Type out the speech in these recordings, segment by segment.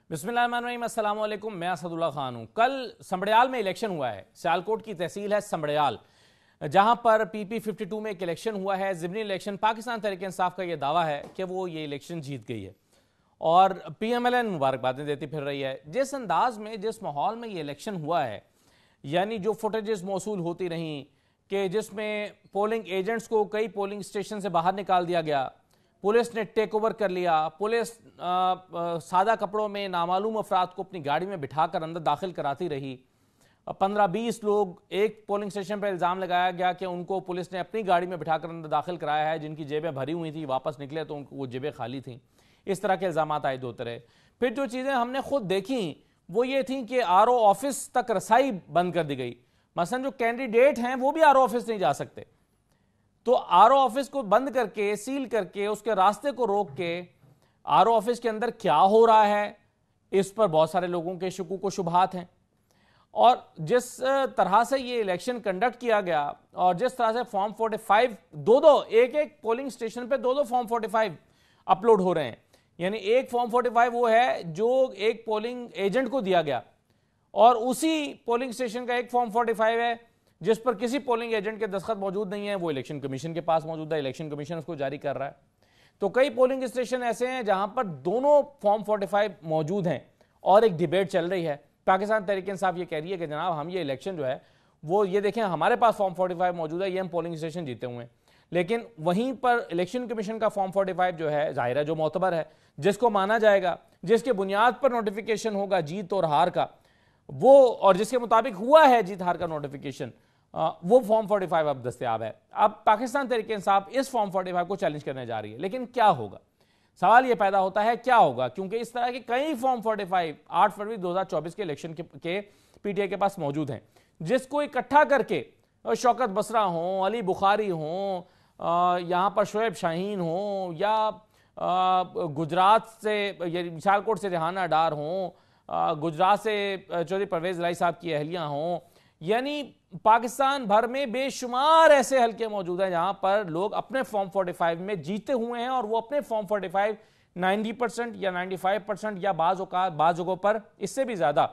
बिस्मिल्लाहिर्रहमानिर्रहीम, अस्सलाम वालेकुम। मैं असदुल्ला खान हूँ। कल संबड़ियाल में इलेक्शन हुआ है। सियालकोट की तहसील है संबड़ियाल, जहाँ पर PP52 में एक इलेक्शन हुआ है, ज़िमनी इलेक्शन। पाकिस्तान तहरीक इंसाफ का ये दावा है कि वो ये इलेक्शन जीत गई है और PMLN मुबारकबादें देती फिर रही है। जिस अंदाज में, जिस माहौल में ये इलेक्शन हुआ है, यानी जो फुटेजेस मौसूल होती रहीं कि जिसमें पोलिंग एजेंट्स को कई पोलिंग स्टेशन से बाहर निकाल दिया गया, पुलिस ने टेक ओवर कर लिया, पुलिस सादा कपड़ों में नामालूम अफराद को अपनी गाड़ी में बिठाकर अंदर दाखिल कराती रही। 15-20 लोग, एक पोलिंग स्टेशन पर इल्ज़ाम लगाया गया कि उनको पुलिस ने अपनी गाड़ी में बिठाकर अंदर दाखिल कराया है, जिनकी जेबें भरी हुई थी, वापस निकले तो उनको वो जेबें खाली थीं। इस तरह के इल्ज़ाम आए होते रहे। फिर जो चीज़ें हमने खुद देखी वो ये थी कि RO ऑफिस तक रसाई बंद कर दी गई। मसलन जो कैंडिडेट हैं वो भी RO ऑफिस नहीं जा सकते, तो RO ऑफिस को बंद करके, सील करके, उसके रास्ते को रोक के RO ऑफिस के अंदर क्या हो रहा है, इस पर बहुत सारे लोगों के शकूक व शुबहात हैं। और जिस तरह से ये इलेक्शन कंडक्ट किया गया और जिस तरह से फॉर्म 45 एक पोलिंग स्टेशन पे दो फॉर्म 45 अपलोड हो रहे हैं, यानी एक फॉर्म 45 वो है जो एक पोलिंग एजेंट को दिया गया और उसी पोलिंग स्टेशन का एक फॉर्म 45 है जिस पर किसी पोलिंग एजेंट के दस्तखत मौजूद नहीं है, वो इलेक्शन कमीशन के पास मौजूद है, इलेक्शन कमीशन उसको जारी कर रहा है। तो कई पोलिंग स्टेशन ऐसे हैं जहां पर दोनों फॉर्म 45 मौजूद हैं और एक डिबेट चल रही है। पाकिस्तान तहरीक इंसाफ ये कह रही है कि जनाब हम ये इलेक्शन जो है वो ये देखें, हमारे पास फॉर्म 45 मौजूद है, ये हम पोलिंग स्टेशन जीते हुए हैं, लेकिन वहीं पर इलेक्शन कमीशन का फॉर्म 45 जो है जाहिर है जो मोतबर है, जिसको माना जाएगा, जिसके बुनियाद पर नोटिफिकेशन होगा जीत और हार का, वो और जिसके मुताबिक हुआ है जीत हार का नोटिफिकेशन, वो फॉर्म 45 अब दस्तयाब है। अब पाकिस्तान तहरीक इंसाफ इस फॉर्म 45 को चैलेंज करने जा रही है, लेकिन क्या होगा? सवाल ये पैदा होता है क्या होगा, क्योंकि इस तरह के कई फॉर्म 45 8 फरवरी 2024 के इलेक्शन के PTI के पास मौजूद हैं, जिसको इकट्ठा करके शौकत बसरा हो, अली बुखारी हो, यहाँ पर शोएब शाहीन हो, या गुजरात से सियालकोट से रेहाना डार हो, गुजरात से चौधरी परवेज लाई साहब की अहलियाँ हों, यानी पाकिस्तान भर में बेशुमार ऐसे हलके मौजूद हैं जहां पर लोग अपने फॉर्म 45 में जीते हुए हैं और वो अपने फॉर्म 45 90% या 95% या बाज़ जगहों पर इससे भी ज़्यादा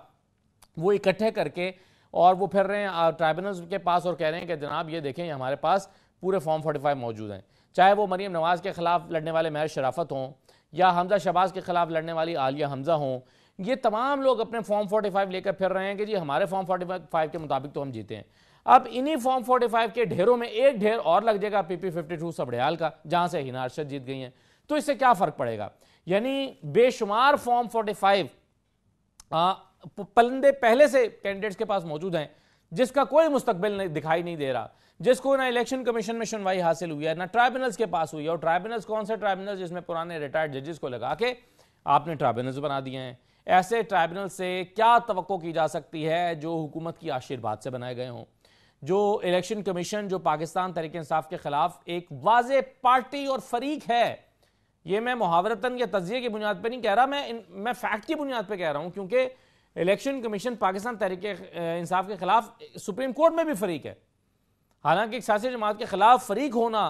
वो इकट्ठे करके और वो फिर रहे हैं ट्राइब्यूनल्स के पास और कह रहे हैं कि जनाब ये देखें हमारे पास पूरे फॉर्म 45 मौजूद हैं। चाहे वो मरीम नवाज़ के खिलाफ लड़ने वाले महर शराफत हों या हमजा शहबाज के खिलाफ लड़ने वाली आलिया हमजा हों, ये तमाम लोग अपने फॉर्म 45 लेकर फिर रहे हैं कि जी हमारे फॉर्म 45 के मुताबिक तो हम जीते हैं। अब इन्हीं फॉर्म 45 के ढेरों में एक ढेर और लग जाएगा PP52 सबड़ियाल का, जहां से हिना अरशद जीत गई हैं, तो इससे क्या फर्क पड़ेगा? यानी बेशुमार फॉर्म 45 पलंदे पहले से कैंडिडेट्स के पास मौजूद हैं, जिसका कोई मुस्तकबिल दिखाई नहीं दे रहा, जिसको ना इलेक्शन कमीशन में सुनवाई हासिल हुई है, ना ट्राइब्यूनल्स के पास हुई है। और ट्राइब्यूनल्स कौन से ट्राइब्यूनल्स? जिसमें पुराने रिटायर्ड जजेस को लगा के आपने ट्राइब्यूनल्स बना दिए हैं। ऐसे ट्राइब्यूनल से क्या तवक्को की जा सकती है जो हुकूमत की आशीर्वाद से बनाए गए हों? जो इलेक्शन कमीशन जो पाकिस्तान तहरीक इंसाफ के खिलाफ एक वाज़े पार्टी और फरीक है, ये मैं मुहावरतन या तज्जिए की बुनियाद पर नहीं कह रहा, मैं फैक्ट की बुनियाद पर कह रहा हूं, क्योंकि इलेक्शन कमीशन पाकिस्तान तहरीक इंसाफ के खिलाफ सुप्रीम कोर्ट में भी फरीक है। हालांकि एक सियासी जमात के खिलाफ फरीक होना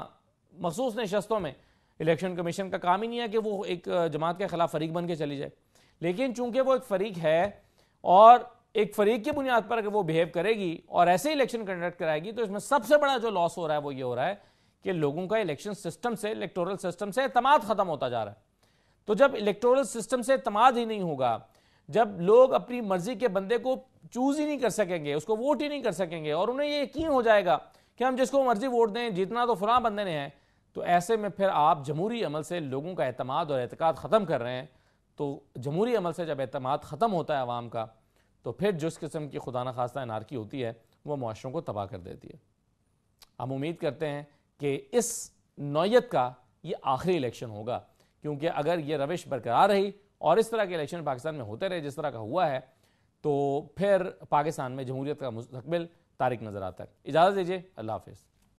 मखसूस नशस्तों में इलेक्शन कमीशन का काम ही नहीं है कि वो एक जमात के खिलाफ फरीक बन के चली जाए, लेकिन चूंकि वो एक फरीक है और एक फरीक की बुनियाद पर अगर वो बिहेव करेगी और ऐसे इलेक्शन कंडक्ट कराएगी, तो इसमें सबसे बड़ा जो लॉस हो रहा है वो ये हो रहा है कि लोगों का इलेक्शन सिस्टम से, इलेक्टोरल सिस्टम से एतमाद खत्म होता जा रहा है। तो जब इलेक्टोरल सिस्टम से एतमाद ही नहीं होगा, जब लोग अपनी मर्जी के बंदे को चूज ही नहीं कर सकेंगे, उसको वोट ही नहीं कर सकेंगे और उन्हें ये यकीन हो जाएगा कि हम जिसको मर्जी वोट दें, जीतना तो फलां बंदे ने है, तो ऐसे में फिर आप जमहूरी अमल से लोगों का एतमाद और एतकाद ख़त्म कर रहे हैं। तो जमहूरी अमल से जब एतमाद ख़त्म होता है अवाम का, तो फिर जिस किस्म की खुदा न खास्ता अनारकी होती है वो मुआशरों को तबाह कर देती है। हम उम्मीद करते हैं कि इस नौयत का ये आखिरी इलेक्शन होगा, क्योंकि अगर ये रविश बरकरार रही और इस तरह के इलेक्शन पाकिस्तान में होते रहे जिस तरह का हुआ है, तो फिर पाकिस्तान में जमहूरियत का मुस्तकबिल तारिक नज़र आता है। इजाज़त दीजिए, अल्लाह हाफ़िज़।